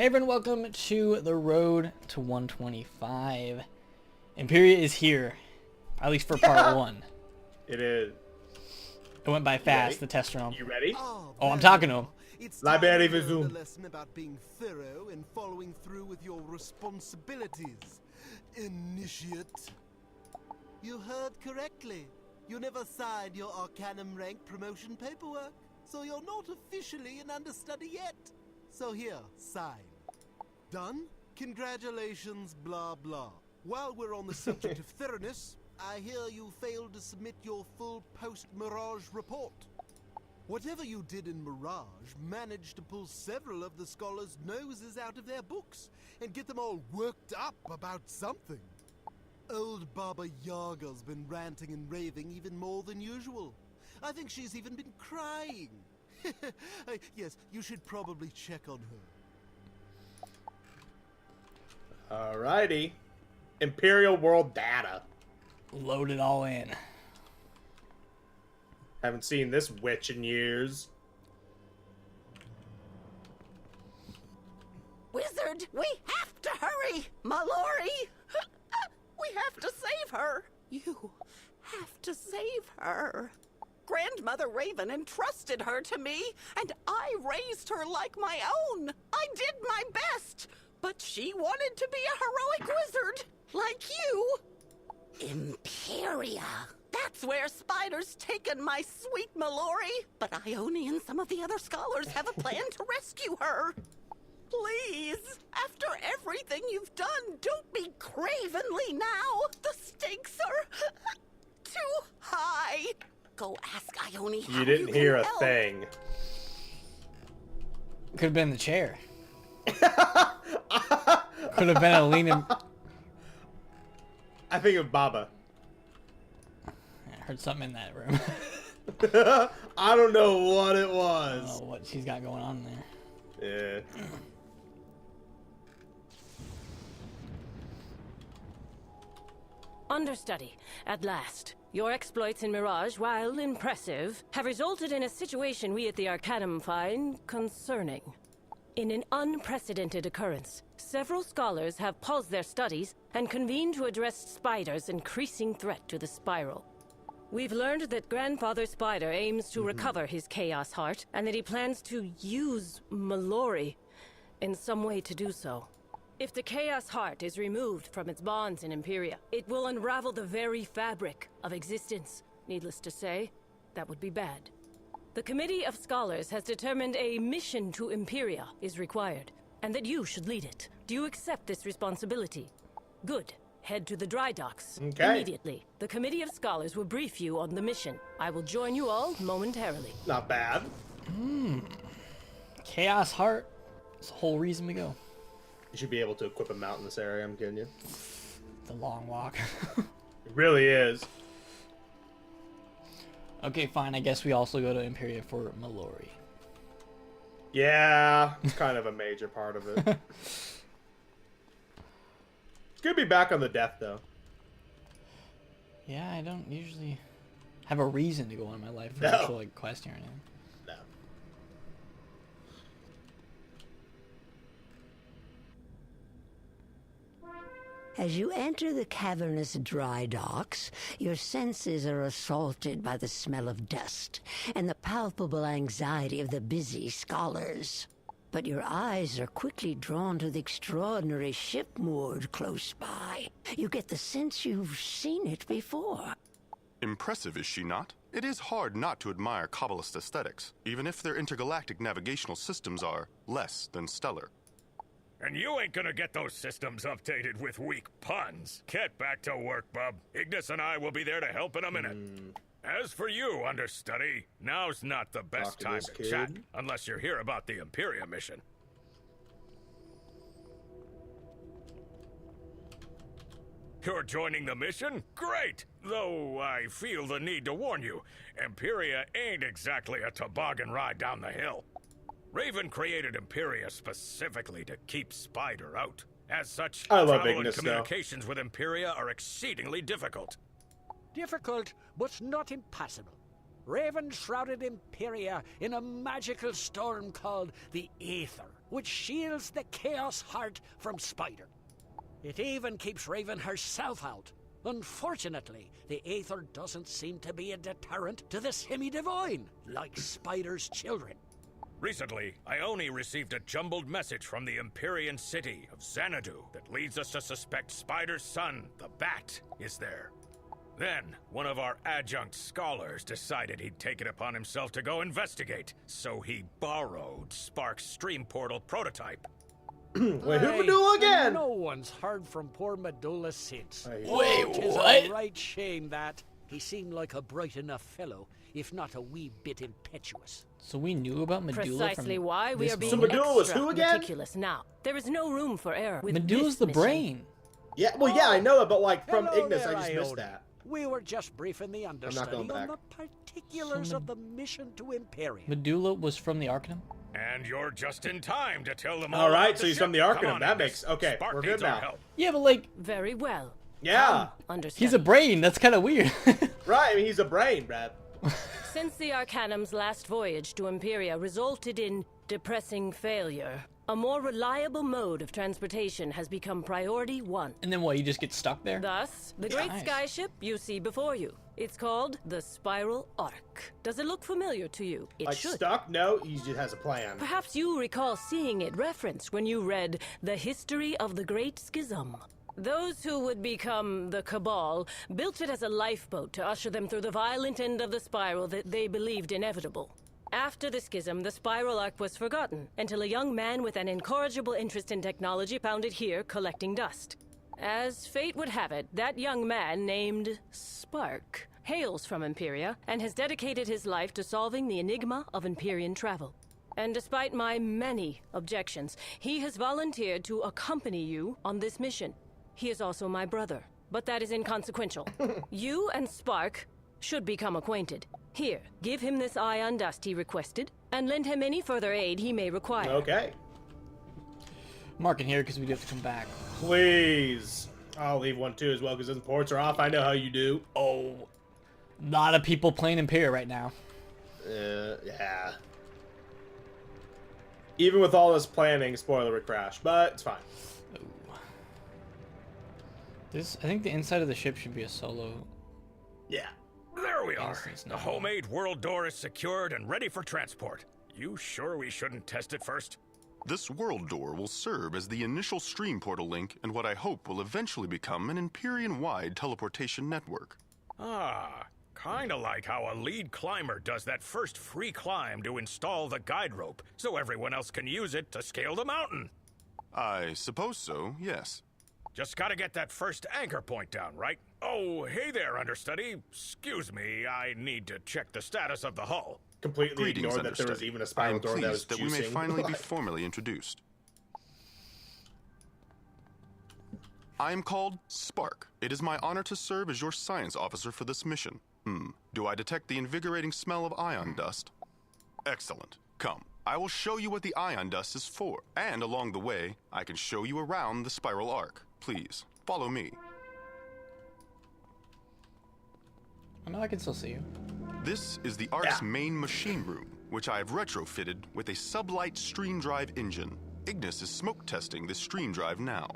Hey everyone, welcome to the road to 125. Empyrea is here, at least for part 1. It is. It went by fast, the test round. You ready? Oh, I'm talking to him. It's La time Berry to learn Zoom. a lesson about being thorough and following through with your responsibilities. Initiate. You heard correctly. You never signed your Arcanum rank promotion paperwork, so you're not officially an understudy yet. So here, sign. Done? Congratulations, blah blah. While we're on the subject of thoroughness, I hear you failed to submit your full post-Mirage report. Whatever you did in Mirage managed to pull several of the scholars' noses out of their books and get them all worked up about something. Old Baba Yaga's been ranting and raving even more than usual. I think she's even been crying. Yes, you should probably check on her. Alrighty. Imperial World data. Load it all in. Haven't seen this witch in years. Wizard, we have to hurry! Mallory! We have to save her! You have to save her. Grandmother Raven entrusted her to me, and I raised her like my own. I did my best, but she wanted to be a heroic wizard, like you. Empyrea. That's where Spider's taken my sweet Mallory, but Ione and some of the other scholars have a plan to rescue her. Please, after everything you've done, don't be cravenly now. The stakes are too high. Go ask Ione how You didn't can hear a help. thing. Could have been the chair. Could have been a leaning. I think of Baba. I heard something in that room. I don't know what it I was. don't know what she's got going on there. Yeah. Understudy, at last. Your exploits in Mirage, while impressive, have resulted in a situation we at the Arcanum find concerning. In an unprecedented occurrence, several scholars have paused their studies and convened to address Spider's increasing threat to the Spiral. We've learned that Grandfather Spider aims to recover his Chaos Heart, and that he plans to use Mallory in some way to do so. If the Chaos Heart is removed from its bonds in Empyrea, it will unravel the very fabric of existence. Needless to say, that would be bad. The Committee of Scholars has determined a mission to Empyrea is required, and that you should lead it. Do you accept this responsibility? Good. Head to the dry docks. Okay. Immediately. The Committee of Scholars will brief you on the mission. I will join you all momentarily. Not bad. Chaos Heart. That's the whole reason we go. You should be able to equip a mount in this area, I'm kidding you. The long walk. It really is. Okay, fine. I guess we also go to Empyrea for Mallory. Yeah, it's kind of a major part of it. It's good to be back on the death, though. Yeah, I don't usually have a reason to go on in my life for No. actual like quest or anything. No. As you enter the cavernous dry docks, your senses are assaulted by the smell of dust and the palpable anxiety of the busy scholars. But your eyes are quickly drawn to the extraordinary ship moored close by. You get the sense you've seen it before. Impressive, is she not? It is hard not to admire Kabbalist aesthetics, even if their intergalactic navigational systems are less than stellar. And you ain't gonna get those systems updated with weak puns. Get back to work, bub. Ignis and I will be there to help in a minute. As for you, understudy, now's not the best Talk to time this to kid. chat, unless you're here about the Empyrea mission. You're joining the mission? Great! Though I feel the need to warn you, Empyrea ain't exactly a toboggan ride down the hill. Raven created Empyrea specifically to keep Spider out. As such, I love travel Ignis, and though. communications with Empyrea are exceedingly difficult. Difficult, but not impossible. Raven shrouded Empyrea in a magical storm called the Aether. which shields the Chaos Heart from Spider. It even keeps Raven herself out. Unfortunately, the Aether doesn't seem to be a deterrent to the semi-divine, like Spider's children. Recently, Ione received a jumbled message from the Empyrean city of Xanadu that leads us to suspect Spider's son, the Bat, is there. Then, one of our adjunct scholars decided he'd take it upon himself to go investigate, so he borrowed Spark's stream portal prototype. Wait, who Medulla again? No one's heard from poor Medulla since. Wait, Tis what? a right shame that. He seemed like a bright enough fellow, if not a wee bit impetuous. So we knew about Medulla Precisely from why we this are being So Medulla was extra who again? meticulous now. There is no room for error with Medulla's this the mission. brain. Yeah, well, yeah, I know it, but like from Hello Ignis, there, I just Ione. missed that. We were just briefing the understudy going on back. the particulars of the mission to Empyrea. Medulla was from the Arcanum? And you're just in time to tell them all All right, about so the he's ship. from the Come Arcanum. on, That Ignis. makes okay. Spark We're needs good our now. help. Yeah, but like, Very well. Yeah, Understand. he's a brain. That's kind of weird. right. I mean, he's a brain, Brad. Since the Arcanum's last voyage to Empyrea resulted in depressing failure, a more reliable mode of transportation has become priority 1. And then what, you just get stuck there? Thus, the great Nice. skyship you see before you. It's called the Spiral Arc. Does it look familiar to you? It Like should. stuck? No, he just has a plan. Perhaps you recall seeing it referenced when you read The History of the Great Schism. Those who would become the Cabal built it as a lifeboat to usher them through the violent end of the spiral that they believed inevitable. After the schism, the Spiral Arc was forgotten until a young man with an incorrigible interest in technology found it here collecting dust. As fate would have it, that young man, named Spark, hails from Empyrea and has dedicated his life to solving the enigma of Empyrean travel. And despite my many objections, he has volunteered to accompany you on this mission. He is also my brother, but that is inconsequential. You and Spark should become acquainted. Here, give him this ion dust he requested, and lend him any further aid he may require. Okay, Marking here because we do have to come back. please. I'll leave one too as well because the ports are off. I know how you do. Oh, a lot of people playing Empyrea right now. Yeah. Even with all this planning, spoiler would crash, but it's fine. This, I think the inside of the ship should be a solo. Yeah. There we are. It's The not. homemade world door is secured and ready for transport. You sure we shouldn't test it first? This world door will serve as the initial stream portal link and what I hope will eventually become an Empyrean-wide teleportation network. Ah, kinda like how a lead climber does that first free climb to install the guide rope, so everyone else can use it to scale the mountain. I suppose so, yes. Just gotta get that first anchor point down, right? Oh, hey there, understudy. Excuse me, I need to check the status of the hull. Completely Greetings, ignored that there was understudy. even a I spiral am door that was pleased that we may juicing. finally be formally introduced. I am called Spark. It is my honor to serve as your science officer for this mission. Do I detect the invigorating smell of ion dust? Excellent. Come, I will show you what the ion dust is for, and along the way, I can show you around the spiral arc. Please, follow me. I know I can still see you. This is the Ark's main machine room, which I have retrofitted with a sublight stream drive engine. Ignis is smoke testing this stream drive now.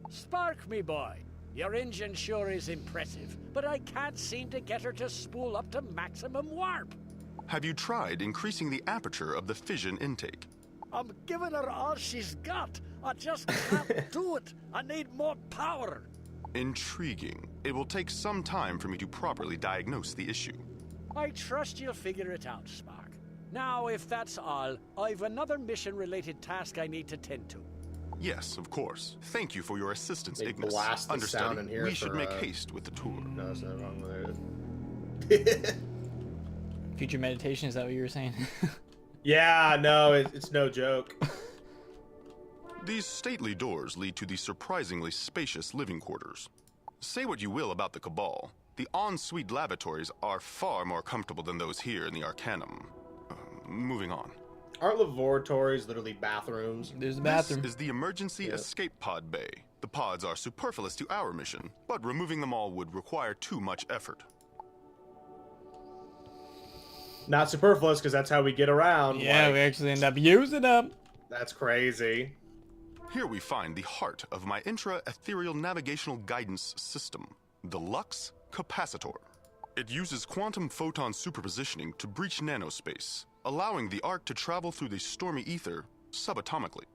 Spark, me boy. Your engine sure is impressive, but I can't seem to get her to spool up to maximum warp. Have you tried increasing the aperture of the fission intake? I'm giving her all she's got. I just can't do it. I need more power. Intriguing. It will take some time for me to properly diagnose the issue. I trust you'll figure it out, Spark. Now, if that's all, I've another mission-related task I need to tend to. Yes, of course. Thank you for your assistance, They Ignis. blast the Understudy, sound in here we should for, make haste with the tour. No, there's nothing wrong with it. Future meditation, is that what you were saying? Yeah, no, it's no joke. These stately doors lead to the surprisingly spacious living quarters. Say what you will about the Cabal, the ensuite lavatories are far more comfortable than those here in the Arcanum. Moving on. Aren't laboratories literally bathrooms? There's a This bathroom. is the emergency escape pod bay. The pods are superfluous to our mission, but removing them all would require too much effort. Not superfluous, because that's how we get around. Yeah, like, we actually end up using them. That's crazy. Here we find the heart of my intra-ethereal navigational guidance system, the Lux Capacitor. It uses quantum photon superpositioning to breach nanospace, allowing the Ark to travel through the stormy ether subatomically.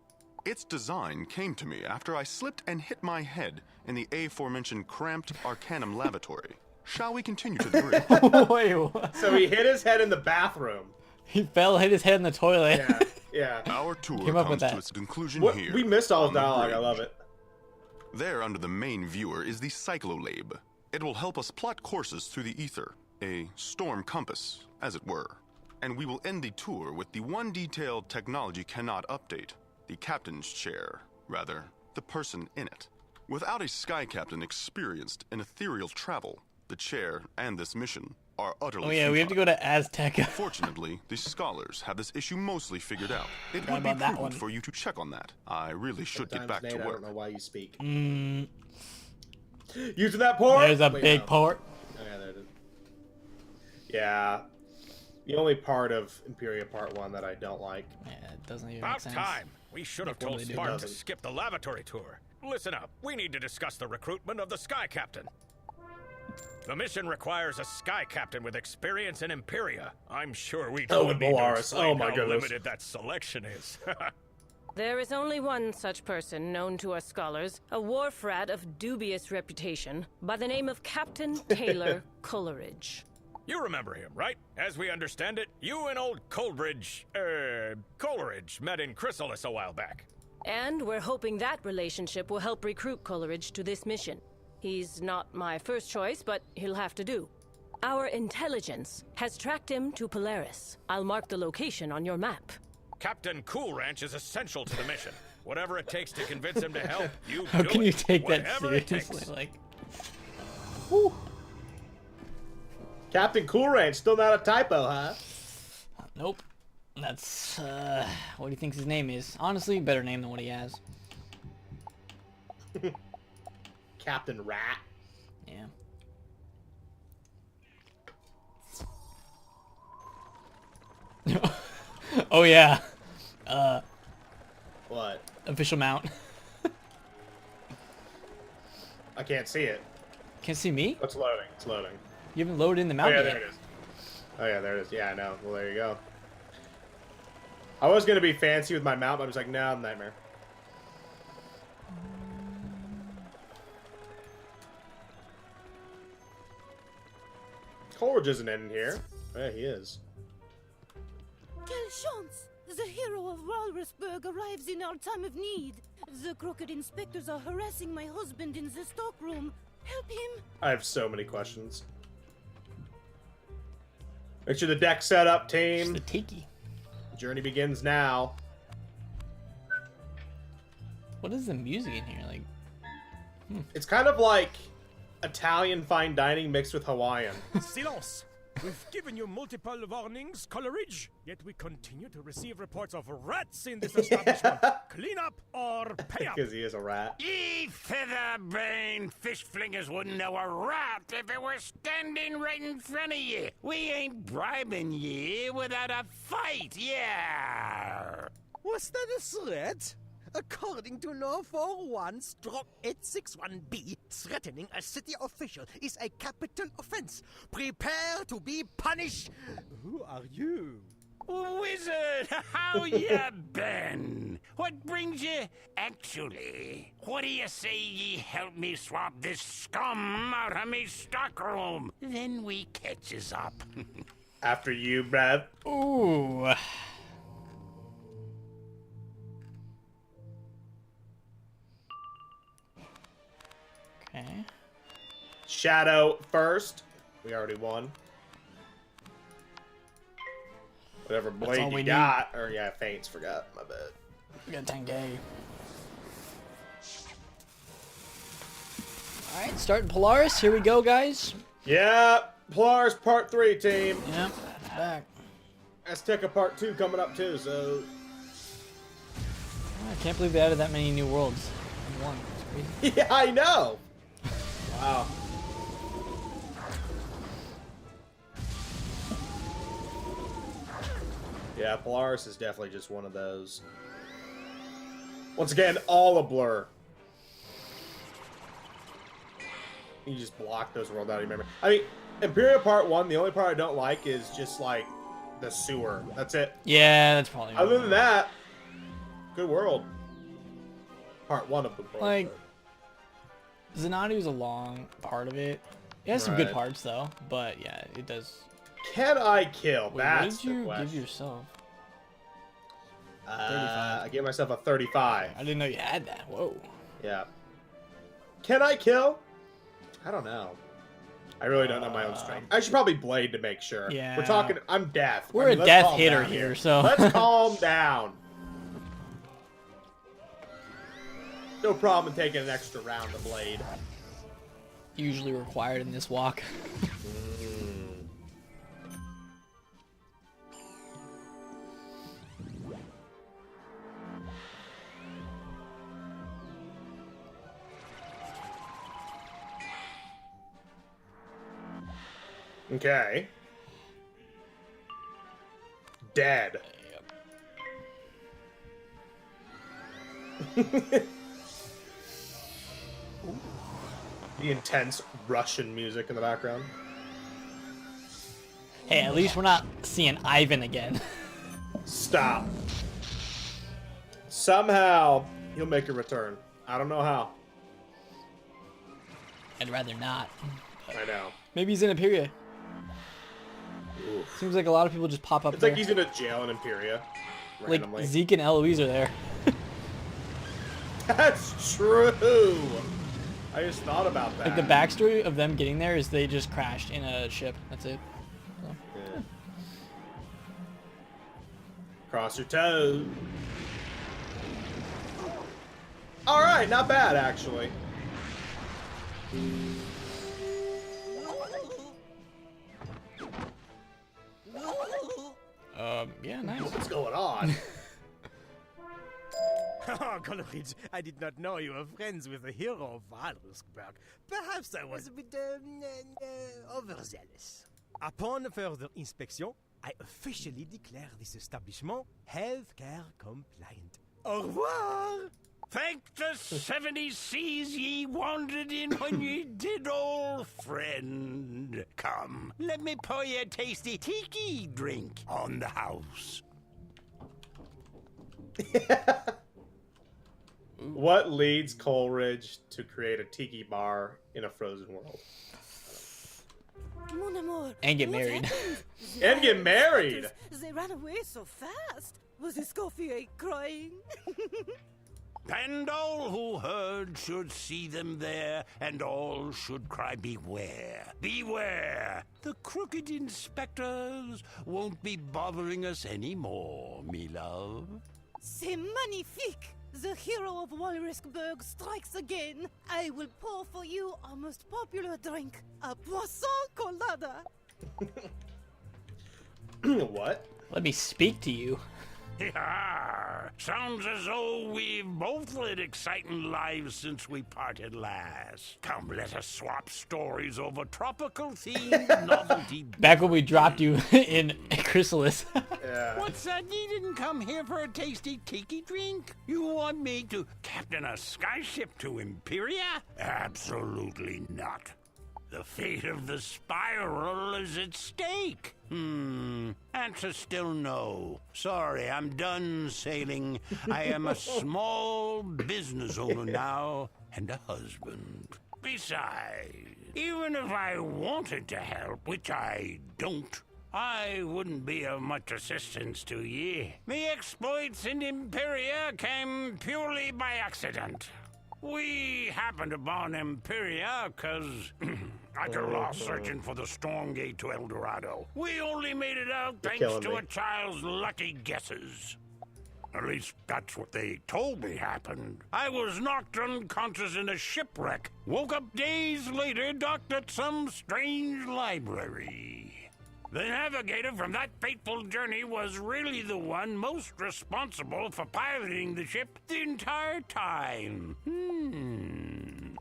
Its design came to me after I slipped and hit my head in the aforementioned cramped Arcanum lavatory. Shall we continue to the bridge? Wait, what? So he hit his head in the bathroom. He fell, hit his head in the toilet. Yeah. Our tour Came up with comes to that. its conclusion What, here. we missed all on the the dialogue. I bridge. love it. There under the main viewer is the Cyclolabe. It will help us plot courses through the ether, a storm compass, as it were. And we will end the tour with the one detail technology cannot update, the captain's chair, rather, the person in it. Without a sky captain experienced in ethereal travel, the chair and this mission are utterly Oh yeah, we have to go to Aztec. Fortunately, the scholars have this issue mostly figured out. It Forgot would be about that prudent one. for you to check on that. I really should get back Sometimes, to Nate, I work. don't know why you speak. Mm, Using that port? there's a Wait, big no. port. Oh, yeah, there it is. Yeah. The only part of Empyrea Part 1 that I don't like. Yeah, it doesn't even About make sense. time. We should have Like, what told do they do? Spark to Doesn't. skip the lavatory tour. Listen up. We need to discuss the recruitment of the Sky Captain. The mission requires a Sky Captain with experience in Empyrea. I'm sure we Oh, don't and need to Polaris. explain Oh, my how goodness. limited that selection is. There is only one such person known to us scholars, a wharf rat of dubious reputation, by the name of Captain Taylor Coleridge. You remember him, right? As we understand it, you and old Coleridge met in Chrysalis a while back. And we're hoping that relationship will help recruit Coleridge to this mission. He's not my first choice, but he'll have to do. Our intelligence has tracked him to Polaris. I'll mark the location on your map. Captain Cool Ranch is essential to the mission. Whatever it takes to convince him to help, you How do can it. you take that Whatever it takes. seriously? Like, whew. Captain Cool Ranch, still not a typo, huh? Nope. That's, what do you think his name is? Honestly, better name than what he has. Captain Rat. Yeah. Oh yeah. What? Official mount. I can't see it. Can't see me? It's loading. It's loading. You haven't loaded in the Oh, mount yeah, yet. there it is. Oh, yeah, there it is. Yeah, I know. Well, there you go. I was going to be fancy with my mount, but I was like, no, nightmare. Coleridge isn't in here. Yeah, he is. Quelle chance! The hero of Walrusburg arrives in our time of need. The crooked inspectors are harassing my husband in the stockroom. Help him! I have so many questions. Make sure the deck's set up, It's team. the tiki. Journey begins now. What is the music in here? Like, It's kind of like Italian fine dining mixed with Hawaiian. Silence! We've given you multiple warnings, Coleridge, yet we continue to receive reports of rats in this establishment. Clean up or pay up! Because he is a rat. Ye feather-brained fish flingers wouldn't know a rat if it were standing right in front of ye. We ain't bribing ye without a fight, yeah. Was that a threat? According to No 41-861B, threatening a city official is a capital offense. Prepare to be punished. Who are you? Wizard, how ya been? What brings you? Actually, what do you say ye help me swap this scum out of me stockroom? Then we catches up. After you, bruv. ooh. Okay. Shadow first. We already won. Whatever That's blade all we you got. Or, yeah, Faints. Forgot. My bad. We got 10K. Alright, starting Polaris. Here we go, guys. Yeah. Polaris Part 3, team. Yep, back. Azteca Part 2 coming up, too, so... I can't believe they added that many new worlds in one. It's crazy. Yeah, I know. Wow. Yeah, Polaris is definitely just one of those. Once again, all a blur. You just block those world out of your memory. I mean, Empyrea Part 1, the only part I don't like is just, like, the sewer. That's it. Yeah, that's probably... Other than that, good world. Part 1 of the world. Like, Zenatu's a long part of it. It has some good parts, though. But, yeah, it does... Can I kill? Wait, That's what did you the question. give yourself? 35. I gave myself a 35. I didn't know you had that. Whoa. Yeah. Can I kill? I don't know. I really don't know my own strength. I should probably blade to make sure. Yeah. We're talking... I'm death. We're a let's death calm hitter down here, so... Let's calm down. No problem in taking an extra round of blade. Usually required in this walk. Okay. Dead. The intense Russian music in the background. Hey, at least we're not seeing Ivan again. Stop. Somehow, he'll make a return. I don't know how. I'd rather not. I know. Maybe he's in Empyrea. Seems like a lot of people just pop up It's there. like he's in a jail in Empyrea. Randomly. Like Zeke and Eloise are there. That's true. I just thought about that. Like the backstory of them getting there is they just crashed in a ship. That's it. So. Yeah. Cross your toes. All right, not bad actually. Yeah, nice. What's going on? Oh, Coleridge, I did not know you were friends with the hero of Walrusburg. Perhaps I was a bit overzealous. Upon further inspection, I officially declare this establishment healthcare compliant. Au revoir! Thank the 70 seas ye wandered in when ye did, old friend. Come, let me pour you a tasty tiki drink on the house. What leads Coleridge to create a tiki bar in a frozen world? Mon amour, And get what married. happened? And get married! They ran away so fast. Was Escoffier crying? And all who heard should see them there, and all should cry, beware, beware! The crooked inspectors won't be bothering us anymore, me love. C'est magnifique! The hero of Walrusburg strikes again. I will pour for you our most popular drink, a poisson colada. What? Let me speak to you. Yeah, sounds as though we've both led exciting lives since we parted last. Come, let us swap stories over tropical-themed novelty. Back when we dropped you in Chrysalis. Yeah. What's that? You didn't come here for a tasty tiki drink? You want me to captain a skyship to Empyrea? Absolutely not. The fate of the spiral is at stake. Answer still no. Sorry, I'm done sailing. I am a small business owner now and a husband. Besides, even if I wanted to help, which I don't, I wouldn't be of much assistance to ye. Me exploits in Empyrea came purely by accident. We happened upon Empyrea because I got lost searching for the storm gate to El Dorado. We only made it out thanks to a child's lucky guesses. At least that's what they told me happened. I was knocked unconscious in a shipwreck. Woke up days later, docked at some strange library. The navigator from that fateful journey was really the one most responsible for piloting the ship the entire time.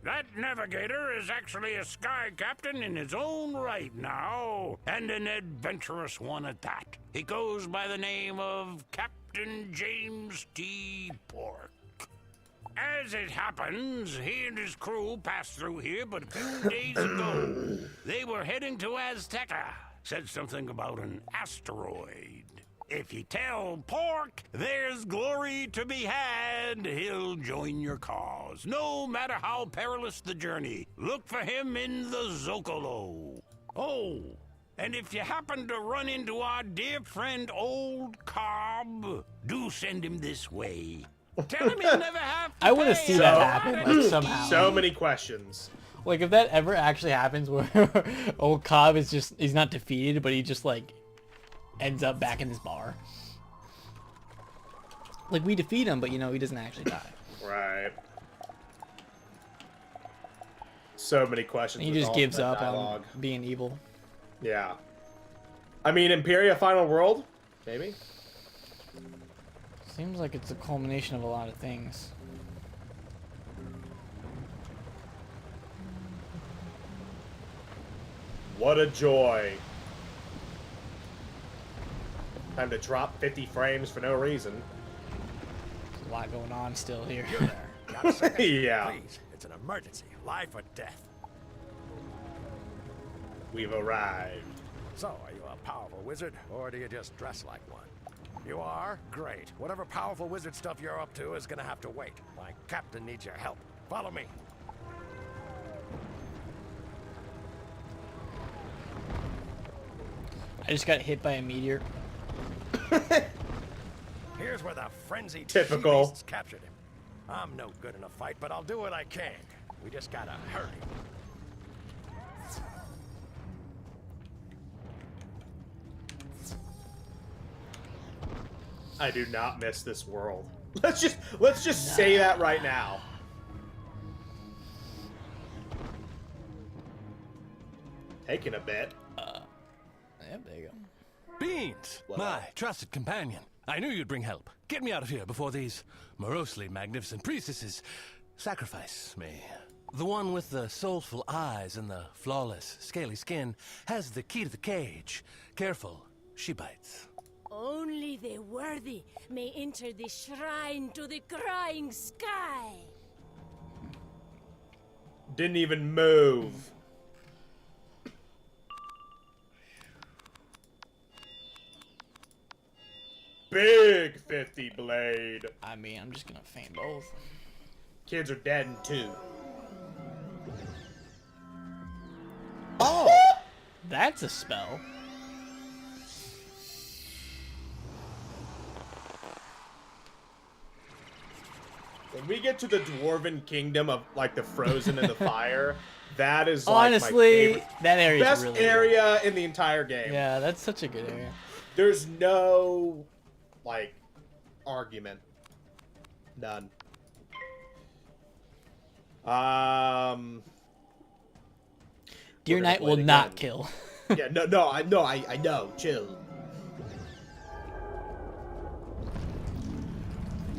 That navigator is actually a sky captain in his own right now, and an adventurous one at that. He goes by the name of Captain James T. Pork. As it happens, he and his crew passed through here but a few days ago. They were heading to Azteca. Said something about an asteroid. If you tell Pork there's glory to be had, he'll join your cause, no matter how perilous the journey. Look for him in the Zocalo. Oh, and if you happen to run into our dear friend Old Cobb, do send him this way. Tell him he'll never have to I want to pay see that happen, like, somehow. So many questions. Like, if that ever actually happens where Old Cobb is just, he's not defeated, but he just, like, ends up back in this bar. Like, we defeat him, but, you know, he doesn't actually die. Right. So many questions. And he just gives up on being evil. Yeah. I mean, Empyrea Final World? Maybe? Seems like it's a culmination of a lot of things. What a joy. Time to drop 50 frames for no reason. There's a lot going on still here. You're there. Got a second? Yeah. Please, it's an emergency. Life or death. We've arrived. So, are you a powerful wizard, or do you just dress like one? You are? Great. Whatever powerful wizard stuff you're up to is gonna have to wait. My captain needs your help. Follow me. I just got hit by a meteor. Here's where the frenzied Typical. she-beasts captured him. I'm no good in a fight, but I'll do what I can. We just gotta hurry. I do not miss this world. Let's just say that right now. Taking a bit. Yep, there you go. Beans, my trusted companion. I knew you'd bring help. Get me out of here before these morosely magnificent priestesses sacrifice me. The one with the soulful eyes and the flawless, scaly skin has the key to the cage. Careful, she bites. Only the worthy may enter the shrine to the crying sky. Didn't even move. Big 50 blade. I mean, I'm just gonna feign both. Kids are dead in 2. Oh! That's a spell. When we get to the Dwarven Kingdom of, like, the Frozen and the Fire, that is, like, honestly, my favorite. that area Best is really area in the entire game. Yeah, that's such a good area. There's no, like, argument. None. Deer Knight will not kill. Yeah, I know. Chill.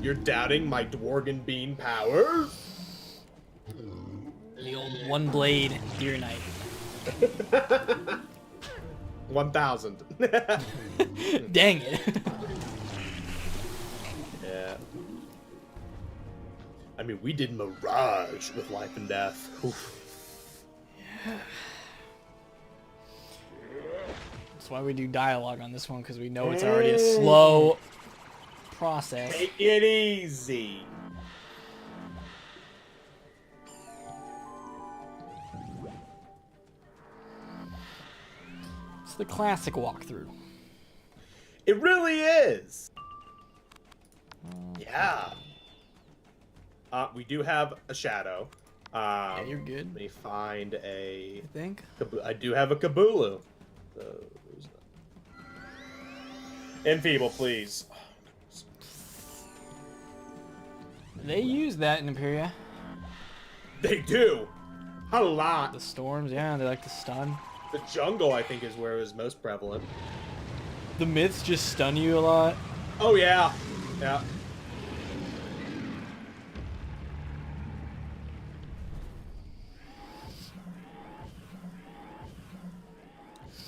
You're doubting my Dworgen Bean powers? The old one blade Deer Knight. 1,000. Dang it. Yeah. I mean, we did Mirage with Life and Death. Oof. Yeah. That's why we do dialogue on this one, because we know it's already a slow process. Take it easy. It's the classic walkthrough. It really is. Yeah. We do have a shadow. Yeah, you're good. Let me find a... I think. I do have a Kabulu. Enfeeble, please. They use that in Empyrea. They do. A lot. The storms, yeah, they like to stun. The jungle, I think, is where it was most prevalent. The myths just stun you a lot. Oh, yeah. Yeah.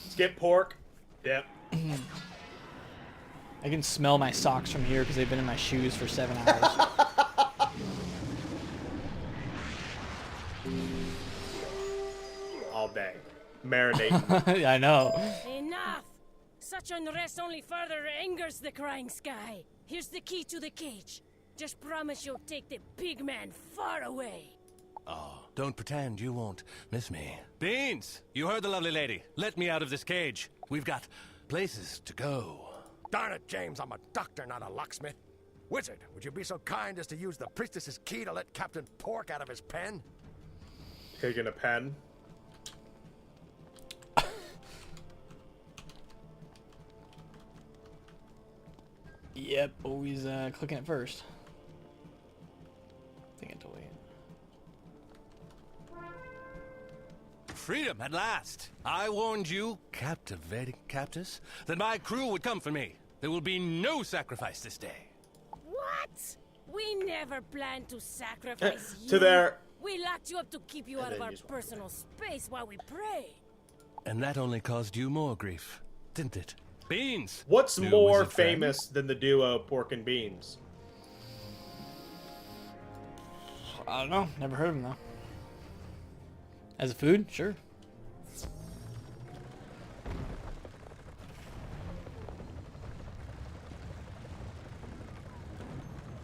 Skip pork. Yep. I can smell my socks from here because they've been in my shoes for 7 hours. All day. Marinating. I know. Enough! Such unrest only further angers the crying sky. Here's the key to the cage. Just promise you'll take the big man far away. Oh, don't pretend you won't miss me. Beans! You heard the lovely lady. Let me out of this cage. We've got places to go. Darn it, James, I'm a doctor, not a locksmith. Wizard, would you be so kind as to use the priestess's key to let Captain Pork out of his pen? Taking a pen. Yep, always clicking it first. Thinking to wait. Freedom at last! I warned you, captivating captors, that my crew would come for me. There will be no sacrifice this day. What? We never planned to sacrifice you. To their... We locked you up to keep you out of our personal space while we pray. And that only caused you more grief, didn't it? Beans! What's New more wizard friend? famous than the duo Pork and Beans? I don't know. Never heard of him though. As a food, sure.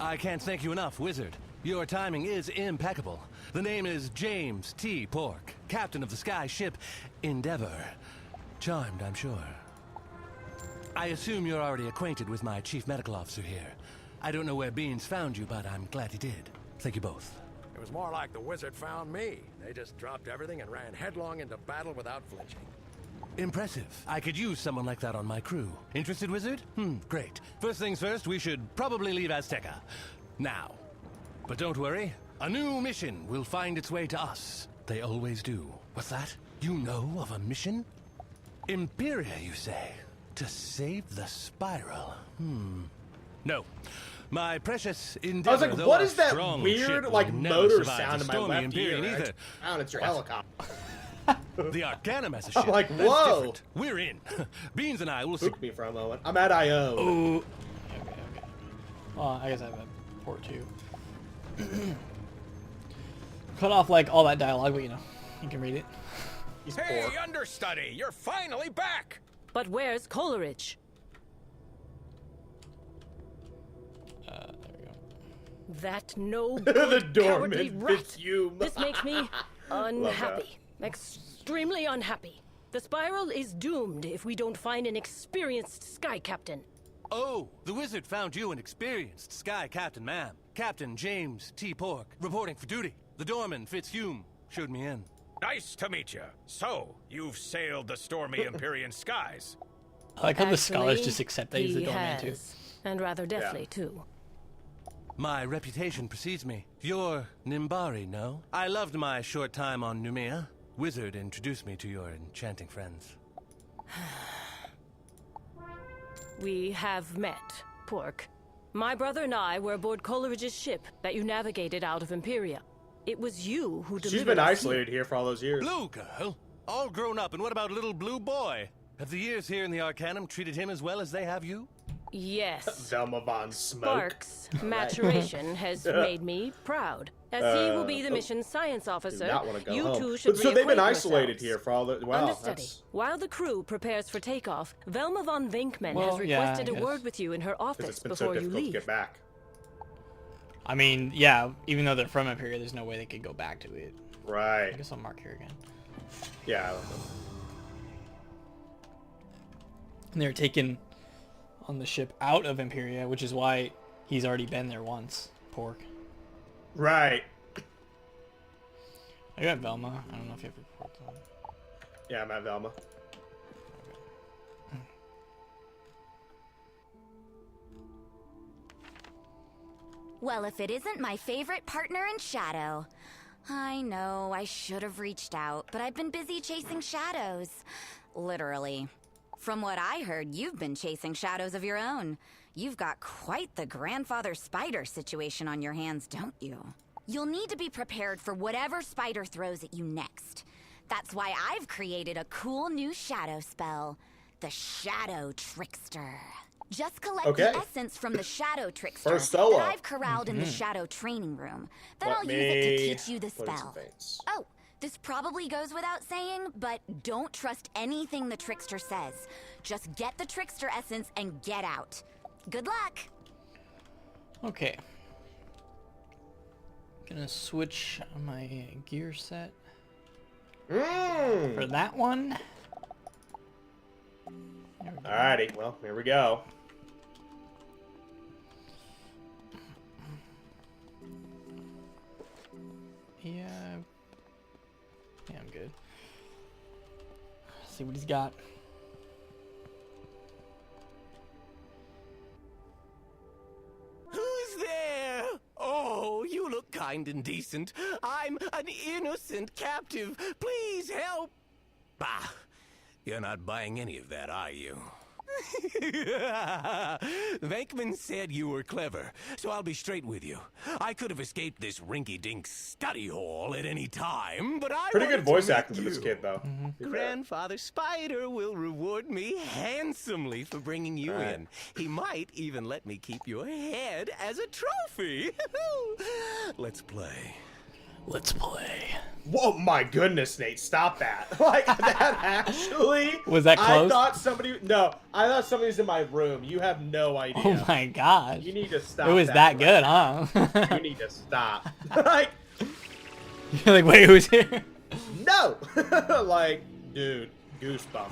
I can't thank you enough, Wizard. Your timing is impeccable. The name is James T. Pork, captain of the sky ship Endeavor. Charmed, I'm sure. I assume you're already acquainted with my chief medical officer here. I don't know where Beans found you, but I'm glad he did. Thank you both. It was more like the wizard found me. They just dropped everything and ran headlong into battle without flinching. Impressive. I could use someone like that on my crew. Interested, Wizard? Great. First things first, we should probably leave Azteca. Now. But don't worry. A new mission will find its way to us. They always do. What's that? You know of a mission? Empyrea, you say? To save the spiral. No. My precious Endeavor, I was like, though what a is that strong weird, ship, like, will never motor survive sound the in my stormy left Empyrean ear? either. It's your helicopter. The Arcanum has a ship. I'm like, That's whoa. different. We're in. Beans and I will see. Spooked me for a moment. I'm at I.O. Oh. Okay. Well, I guess I have a port too. Cut off like all that dialogue, but you know, you can read it. Hey, understudy, you're finally back! But where's Coleridge? There we go. That no The good, cowardly dormant rat. Bitume. This makes me unhappy. Extremely unhappy. The spiral is doomed if we don't find an experienced sky captain. Oh, the wizard found you an experienced sky captain, ma'am. Captain James T. Pork, reporting for duty. The doorman, Fitzhume, showed me in. Nice to meet you. So, you've sailed the stormy Empyrean skies. I like how the scholars Actually, just accept that he's the he doorman too. has, and rather deftly too. My reputation precedes me. You're Nimbari, no? I loved my short time on Numea. Wizard introduced me to your enchanting friends. We have met, Pork. My brother and I were aboard Coleridge's ship that you navigated out of Empyrea. It was you who delivered She's been us isolated here for all those years. Blue girl? All grown up, and what about little blue boy? Have the years here in the Arcanum treated him as well as they have you? Yes. Velma Von Smoke. Sparks' maturation has made me proud. As he will be the mission science officer, not want to go you home. two should But so they've been reacquaint isolated yourselves. here for all the... Wow, Understudy, that's... while the crew prepares for takeoff, Velma von Vinkman Well, has yeah, requested I a guess. word with you in her Because office it's been so before you difficult to leave. get back. I mean, yeah, even though they're from Empyrea, there's no way they could go back to it. Right. I guess I'll mark here again. Yeah, I don't know. And they're taken on the ship out of Empyrea, which is why he's already been there once. Pork. Right. I got Velma. I don't know if you have reports on. Yeah, I'm at Velma. Well, if it isn't my favorite partner in Shadow. I know, I should have reached out, but I've been busy chasing shadows. Literally. From what I heard, you've been chasing shadows of your own. You've got quite the grandfather spider situation on your hands, don't you? You'll need to be prepared for whatever spider throws at you next. That's why I've created a cool new shadow spell, the Shadow Trickster. Just collect Okay. the essence from the Shadow Trickster First solo. that I've corralled in the Shadow Training Room. Then Let I'll use it to me teach you the put in some spell. feints. Oh, this probably goes without saying, but don't trust anything the Trickster says. Just get the Trickster essence and get out. Good luck! Okay. Gonna switch my gear set for that one. Alrighty, well, here we go. Yeah, I'm good. See what he's got. Who's there? Oh, you look kind and decent. I'm an innocent captive. Please help. Bah, you're not buying any of that, are you? Venkman said you were clever, so I'll be straight with you. I could have escaped this rinky-dink study hall at any time, but I Pretty good wanted to voice meet acting for this you. kid, though. Grandfather Spider will reward me handsomely for bringing you in. He might even let me keep your head as a trophy. Let's play. Let's play. Whoa, my goodness, Nate, stop that. Like, that actually... Was that close? I thought somebody was in my room. You have no idea. Oh my gosh. You need to stop. It was that good, huh? You need to stop. Like, you're like, wait, who's here? no! Like, dude, goosebumps.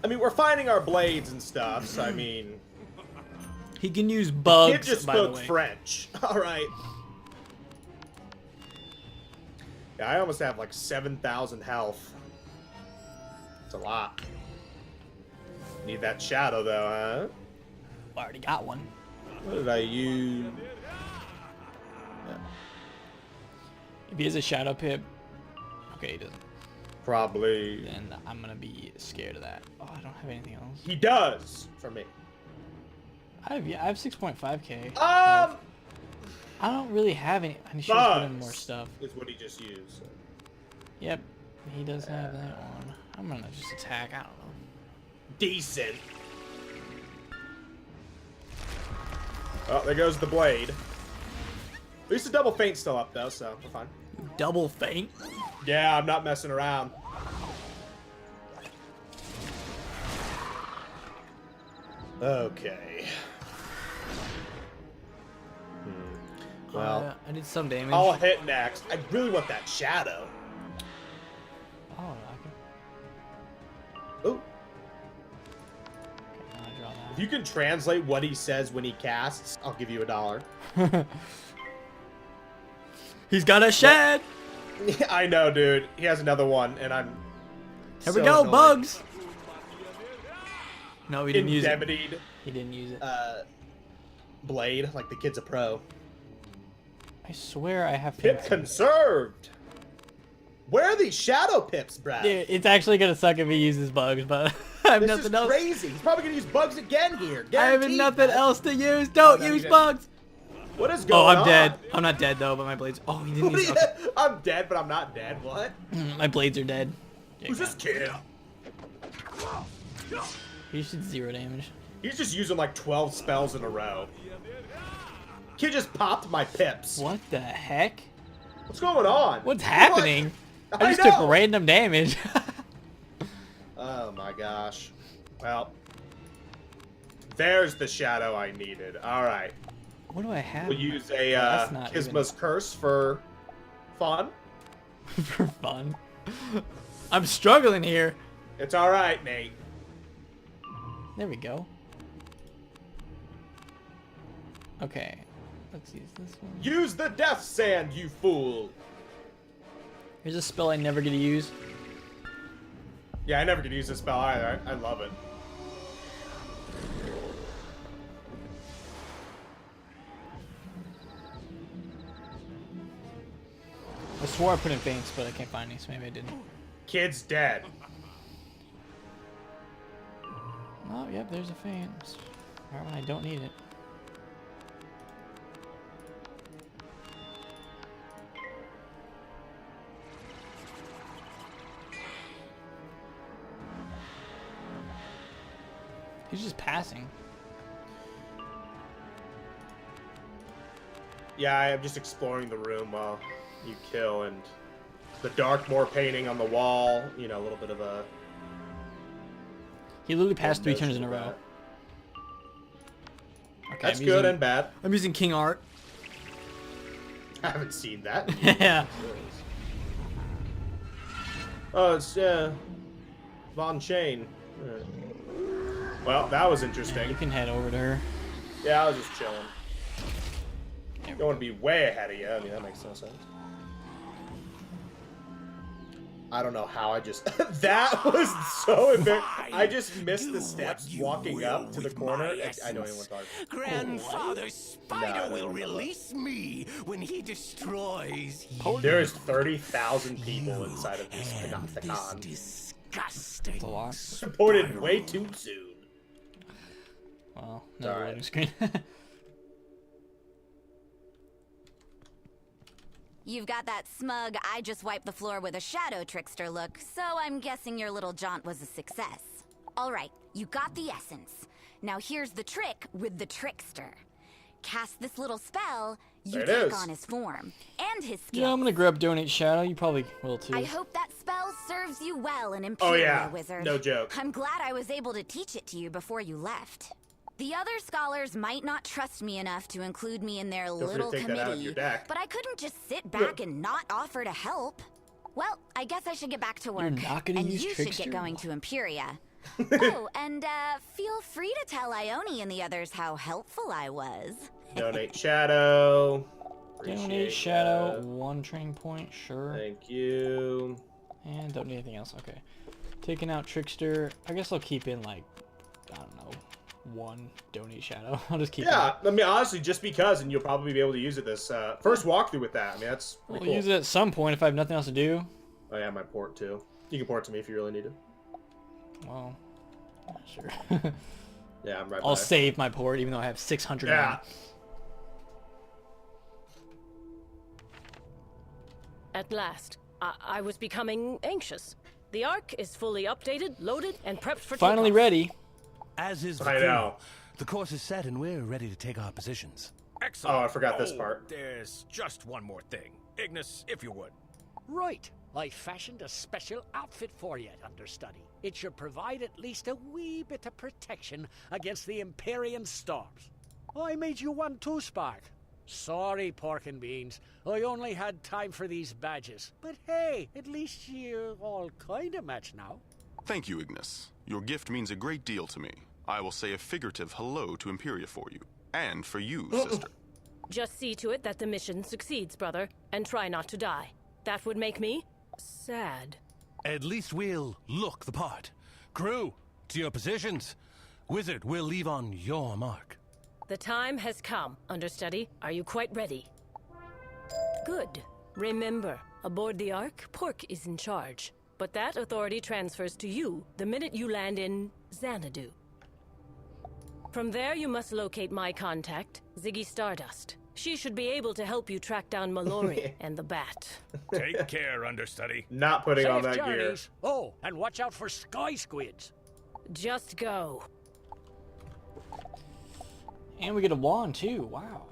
I mean, we're finding our blades and stuff, so I mean... He can use bugs, The kid just by the spoke way. French. Alright. Yeah, I almost have like 7,000 health. It's a lot. Need that shadow though, huh? I already got one. What did I use? If he has a shadow pip, okay, he doesn't. Probably. Then I'm gonna be scared of that. Oh, I don't have anything else. He does for me. I have 6.5k. I don't really have any. I should have put in more stuff. Is what he just used. So. Yep, he does have that one. I'm gonna just attack. I don't know. Decent. Oh, there goes the blade. At least the double feint's still up though, so we're fine. Double feint? Yeah, I'm not messing around. Okay. Well, I did some damage. I'll hit next. I really want that shadow. Oh, I can. Ooh. Okay, I draw that. If you can translate what he says when he casts, I'll give you $1. He's got a shed. I know, dude. He has another one, and I'm. Here so we go, annoyed. bugs. No, he didn't use it. Indemnity'd, He didn't use it. Blade, like the kid's a pro. I swear I have. Pip conserved. Where are these shadow pips, Brad? Dude, it's actually gonna suck if he uses bugs, but I have This nothing is else. crazy. He's probably gonna use bugs again here. I have Guaranteed, nothing man. else to use. Don't no, use you bugs. What is Oh, going on? I'm dead. I'm not dead though, but my blades. Oh, he didn't use. Okay. I'm dead, but I'm not dead. What? My blades are dead. Who's this kid? He should 0 damage. He's just using like 12 spells in a row. Kid just popped my pips. What the heck? What's going on? What's happening? What? I just know. took random damage. Oh my gosh. Well, there's the shadow I needed. All right. What do I have? We'll use a that's not Kisma's curse for fun. For fun. I'm struggling here. It's all right, Nate. There we go. Okay. Let's use this one. Use the death sand, you fool. Here's a spell I never get to use. Yeah, I never could use this spell either. I love it. I swore I put in feints, but I can't find any, so maybe I didn't. Kid's dead. Oh, yep, there's a feint. Right when I don't need it. He's just passing. Yeah, I'm just exploring the room while you kill, and the Darkmoor painting on the wall, you know, a little bit of a... He literally passed 3 turns in a row. Okay, That's good and bad. I'm using King Art. I haven't seen that. Yeah. Oh, it's Von Chain. Well, that was interesting. You can head over to her. Yeah, I was just chilling. Don't want to be way ahead of you. I mean, that makes no sense. I don't know how I just... that was so embarrassing. I just missed the steps walking up to the corner. I don't even want to talk. Grandfather Spider will release me when he destroys you. There's 30,000 people inside of this Panopticon. Disgusting. That's a lot. Supported way too soon. Well, no loading screen. You've got that smug, I just wiped the floor with a shadow trickster look, so I'm guessing your little jaunt was a success. Alright, you got the essence. Now here's the trick with the trickster. Cast this little spell, you take on his form, and his skills. Yeah, I'm gonna grab Donate Shadow. You probably will too. I hope that spell serves you well in Empyrea, Oh yeah, Wizard. no joke. I'm glad I was able to teach it to you before you left. The other scholars might not trust me enough to include me in their little committee, but I couldn't just sit back and not offer to help. Well, I guess I should get back to work, and you should get going to Empyrea. Oh, and feel free to tell Ione and the others how helpful I was. Donate Shadow. Donate Shadow, 1 training point, sure. Thank you. And don't need anything else, okay. Taking out Trickster. I guess I'll keep in, like, I don't know, 1 Donate Shadow. I'll just keep it. I mean, honestly, just because, and you'll probably be able to use it this first walkthrough with that. I mean, that's pretty cool. Use it at some point if I have nothing else to do. Oh yeah, my port too. You can port to me if you really need it. Well, sure. Yeah, I'm right I'll by. save my port even though I have 600. Yeah. At last, I was becoming anxious. The Ark is fully updated, loaded, and prepped for Finally takeoff. ready. As is the I crew. know. The course is set and we're ready to take our positions. Excellent. Oh, I forgot this part. There's just one more thing. Ignis, if you would. Right. I fashioned a special outfit for you, understudy. It should provide at least a wee bit of protection against the Empyrean storms. I made you one too, Spark. Sorry, pork and beans. I only had time for these badges. But hey, at least you're all kind of matched now. Thank you, Ignis. Your gift means a great deal to me. I will say a figurative hello to Empyrea for you. And for you, sister. Just see to it that the mission succeeds, brother, and try not to die. That would make me sad. At least we'll look the part. Crew, to your positions. Wizard, we'll leave on your mark. The time has come, understudy. Are you quite ready? Good. Remember, aboard the Ark, Pork is in charge. But that authority transfers to you the minute you land in Xanadu. From there, you must locate my contact, Ziggy Stardust. She should be able to help you track down Mallory and the Bat. Take care, understudy. Not putting on Safe that gear. journeys. Oh, and watch out for sky squids. Just go. And we get a wand too. Wow.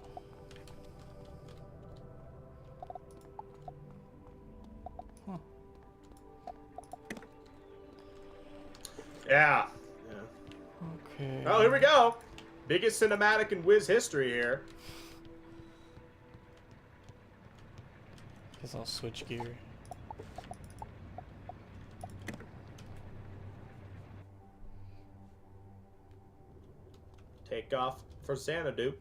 Huh. Yeah. Okay. Oh, here we go. Biggest cinematic in Wiz history here. Guess I'll switch gear. Take off for Xanadu.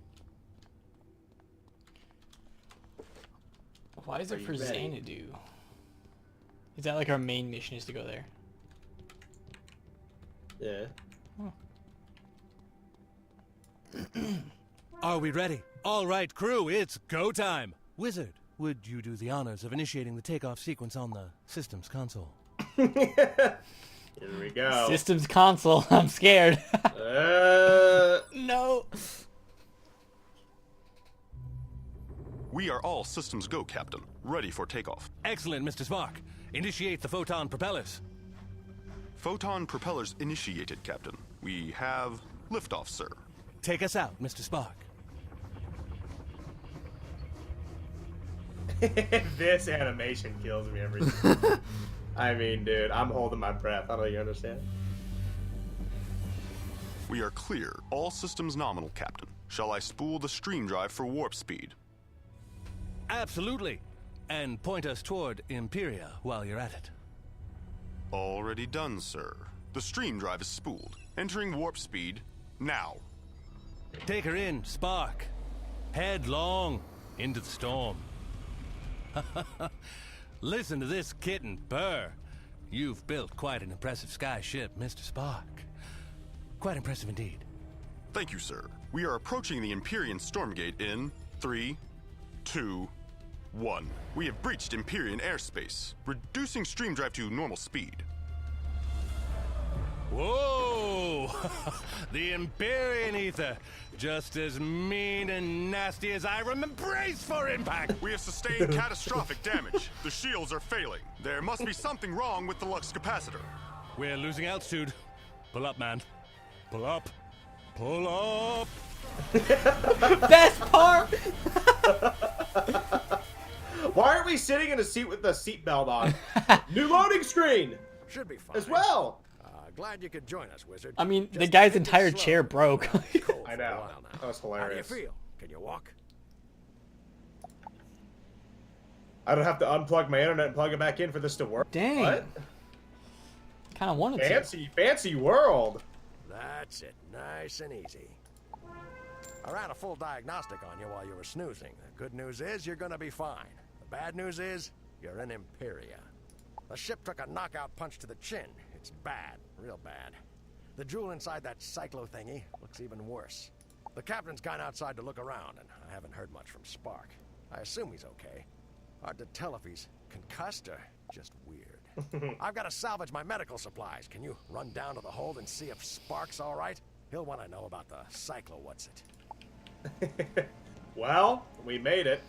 Why is Are it you for ready? Xanadu? Is that like our main mission is to go there? Yeah. Are we ready? All right, crew, it's go time. Wizard, would you do the honors of initiating the takeoff sequence on the systems console? Here we go. Systems console. I'm scared. No. We are all systems go, Captain. Ready for takeoff. Excellent, Mr. Spark. Initiate the photon propellers. Photon propellers initiated, Captain. We have liftoff, sir. Take us out, Mr. Spark. This animation kills me every time. I mean, dude, I'm holding my breath. I don't know you understand. We are clear. All systems nominal, Captain. Shall I spool the stream drive for warp speed? Absolutely. And point us toward Empyrea while you're at it. Already done, sir. The stream drive is spooled. Entering warp speed now. Take her in, Spark. Headlong into the storm. Listen to this kitten purr. You've built quite an impressive sky ship, Mr. Spark. Quite impressive indeed. Thank you, sir. We are approaching the Empyrean Stormgate in 3, 2, 1. We have breached Empyrean airspace, reducing stream drive to normal speed. Whoa! The Empyrean ether. Just as mean and nasty as I remember. Brace for impact! We have sustained catastrophic damage. The shields are failing. There must be something wrong with the Lux capacitor. We're losing altitude. Pull up, man. Pull up. Pull up! Best part! Why aren't we sitting in a seat with the seatbelt on? New loading screen! Should be fine. As well! Glad you could join us, Wizard. I mean, the guy's entire chair broke. I know. That was hilarious. How do you feel? Can you walk? I don't have to unplug my internet and plug it back in for this to work. Dang. What? Kind of wanted to. Fancy world. That's it. Nice and easy. I ran a full diagnostic on you while you were snoozing. The good news is you're gonna be fine. The bad news is you're in Empyrea. The ship took a knockout punch to the chin. It's bad. Real bad. The jewel inside that cyclo thingy looks even worse. The captain's gone outside to look around, and I haven't heard much from Spark. I assume he's okay. Hard to tell if he's concussed or just weird. I've got to salvage my medical supplies. Can you run down to the hold and see if Spark's all right? He'll want to know about the cyclo what's-it. Well, we made it.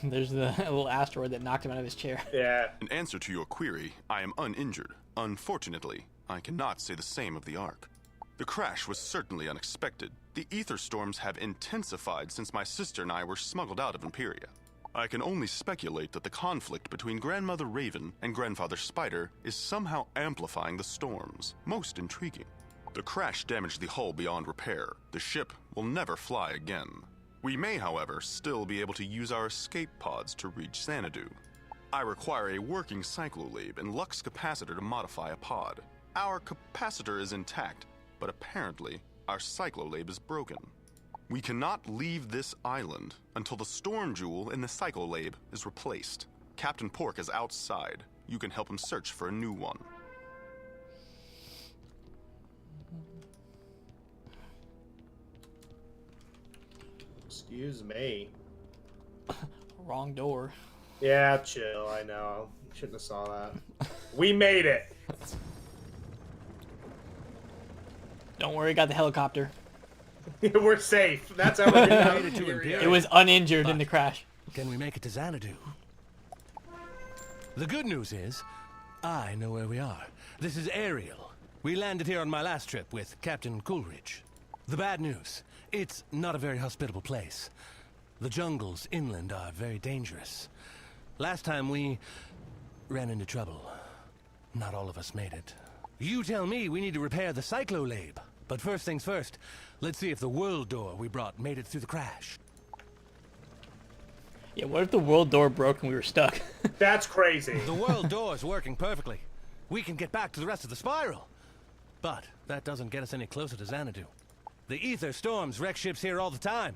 There's the little asteroid that knocked him out of his chair. Yeah. In answer to your query, I am uninjured. Unfortunately, I cannot say the same of the Ark. The crash was certainly unexpected. The ether storms have intensified since my sister and I were smuggled out of Empyrea. I can only speculate that the conflict between Grandmother Raven and Grandfather Spider is somehow amplifying the storms. Most intriguing. The crash damaged the hull beyond repair. The ship will never fly again. We may, however, still be able to use our escape pods to reach Xanadu. I require a working cyclolab and Lux capacitor to modify a pod. Our capacitor is intact, but apparently our cyclolab is broken. We cannot leave this island until the storm jewel in the cyclolab is replaced. Captain Pork is outside. You can help him search for a new one. Excuse me. Wrong door. Yeah, chill. I know. Shouldn't have saw that. We made it. Don't worry, got the helicopter. We're safe. That's how we're going to do it. Was uninjured in the crash. Can we make it to Xanadu? The good news is, I know where we are. This is Ariel. We landed here on my last trip with Captain Coolidge. The bad news, it's not a very hospitable place. The jungles inland are very dangerous. Last time we ran into trouble. Not all of us made it. You tell me we need to repair the cyclolab. But first things first, let's see if the world door we brought made it through the crash. Yeah, what if the world door broke and we were stuck? That's crazy. The world door's working perfectly. We can get back to the rest of the spiral. But that doesn't get us any closer to Xanadu. The ether storms wreck ships here all the time.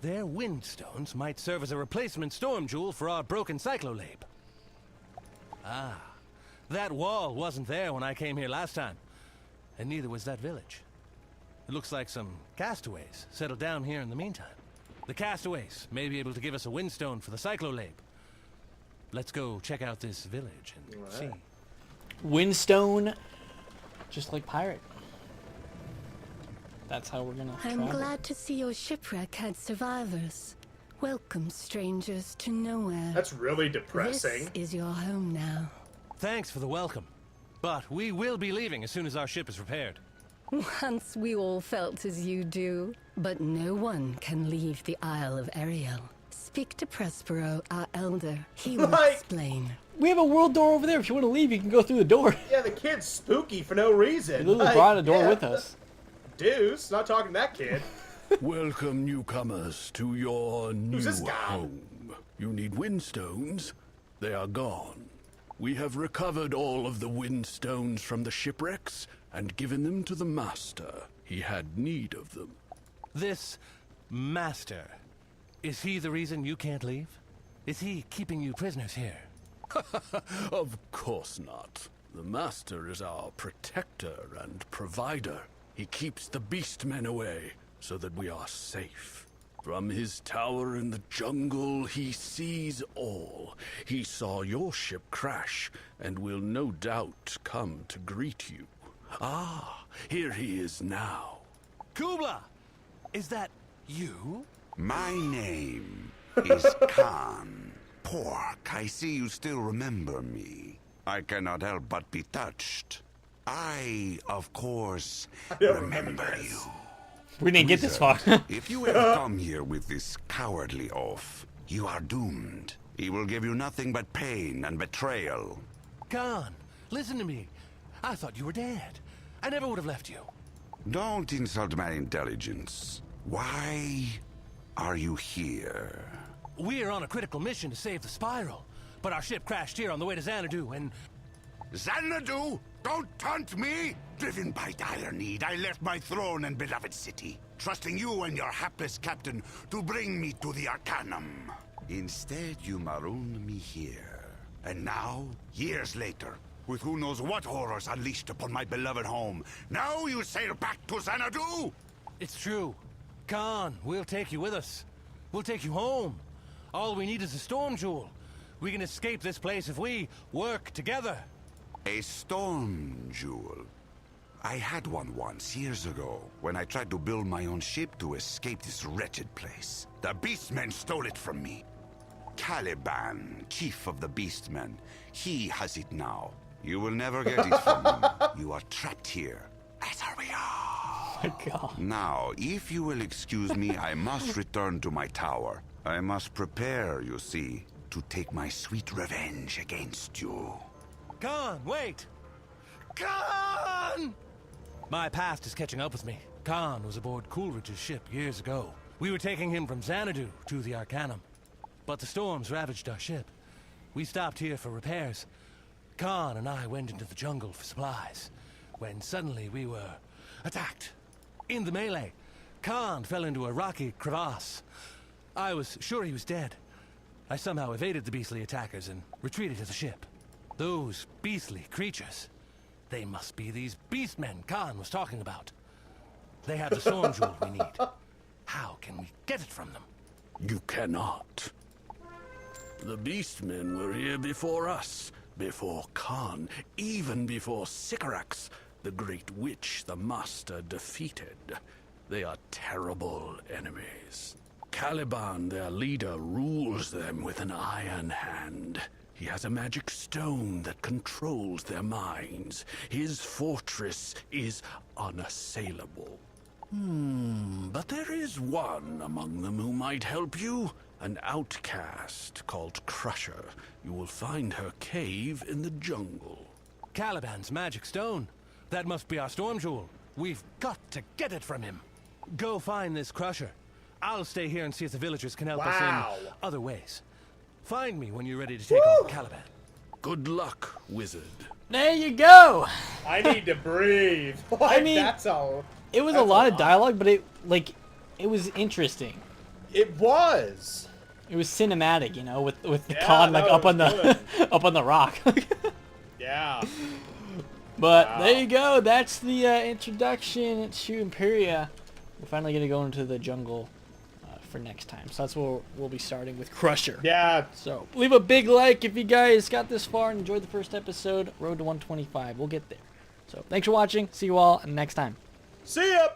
Their wind stones might serve as a replacement storm jewel for our broken cyclolab. Ah, that wall wasn't there when I came here last time. And neither was that village. It looks like some castaways settled down here in the meantime. The castaways may be able to give us a windstone for the cyclolab. Let's go check out this village and see. Windstone, just like pirate. That's how we're gonna I'm travel. glad to see your shipwreck had survivors. Welcome, strangers, to nowhere. That's really depressing. This is your home now. Thanks for the welcome. But we will be leaving as soon as our ship is repaired. Once we all felt as you do. But no one can leave the Isle of Ariel. Speak to Prospero, our elder. He will explain. We have a world door over there. If you want to leave, you can go through the door. Yeah, the kid's spooky for no reason. We literally brought a door with us. Deuce, not talking to that kid. Welcome, newcomers, to your new home. You need windstones? They are gone. We have recovered all of the windstones from the shipwrecks and given them to the master. He had need of them. This master, is he the reason you can't leave? Is he keeping you prisoners here? Of course not. The master is our protector and provider. He keeps the beastmen away so that we are safe. From his tower in the jungle, he sees all. He saw your ship crash and will no doubt come to greet you. Ah, here he is now. Kubla! Is that you? My name is Khan. Pork, I see you still remember me. I cannot help but be touched. I, of course, remember you. We didn't get this far. If you ever come here with this cowardly oaf, you are doomed. He will give you nothing but pain and betrayal. Khan, listen to me. I thought you were dead. I never would have left you. Don't insult my intelligence. Why are you here? We're on a critical mission to save the Spiral, but our ship crashed here on the way to Xanadu, and... Xanadu? Don't taunt me! Driven by dire need, I left my throne and beloved city, trusting you and your hapless captain to bring me to the Arcanum. Instead, you marooned me here. And now, years later, with who knows what horrors unleashed upon my beloved home, now you sail back to Xanadu? It's true. Khan, we'll take you with us. We'll take you home. All we need is a storm jewel. We can escape this place if we work together. A storm jewel? I had one once, years ago, when I tried to build my own ship to escape this wretched place. The beastmen stole it from me. KHAAAAAN, chief of the beastmen, he has it now. You will never get it from him. You are trapped here, as are we all. Oh my God. Now, if you will excuse me, I must return to my tower. I must prepare, you see, to take my sweet revenge against you. Khan, wait! Khan! My past is catching up with me. Khan was aboard Coolridge's ship years ago. We were taking him from Xanadu to the Arcanum. But the storms ravaged our ship. We stopped here for repairs. Khan and I went into the jungle for supplies, when suddenly we were attacked. In the melee, Khan fell into a rocky crevasse. I was sure he was dead. I somehow evaded the beastly attackers and retreated to the ship. Those beastly creatures, they must be these beastmen Khan was talking about. They have the storm jewel we need. How can we get it from them? You cannot. The beastmen were here before us, before Khan, even before Sycorax, the great witch the master defeated. They are terrible enemies. Caliban, their leader, rules them with an iron hand. He has a magic stone that controls their minds. His fortress is unassailable. But there is one among them who might help you. An outcast called Crusher. You will find her cave in the jungle. Caliban's magic stone. That must be our storm jewel. We've got to get it from him. Go find this Crusher. I'll stay here and see if the villagers can help us in other ways. Find me when you're ready to take on Caliban. Good luck, wizard. There you go. I need to breathe. I mean, that's all. It was a lot of dialogue, but it was interesting. It was. It was cinematic, you know, with the Khan like up on the up on the rock. Yeah. But there you go. That's the introduction to Empyrea. We're finally gonna go into the jungle for next time. So that's where we'll be starting with Crusher. Yeah. So leave a big like if you guys got this far and enjoyed the first episode. Road to 125. We'll get there. So thanks for watching. See you all next time. See ya.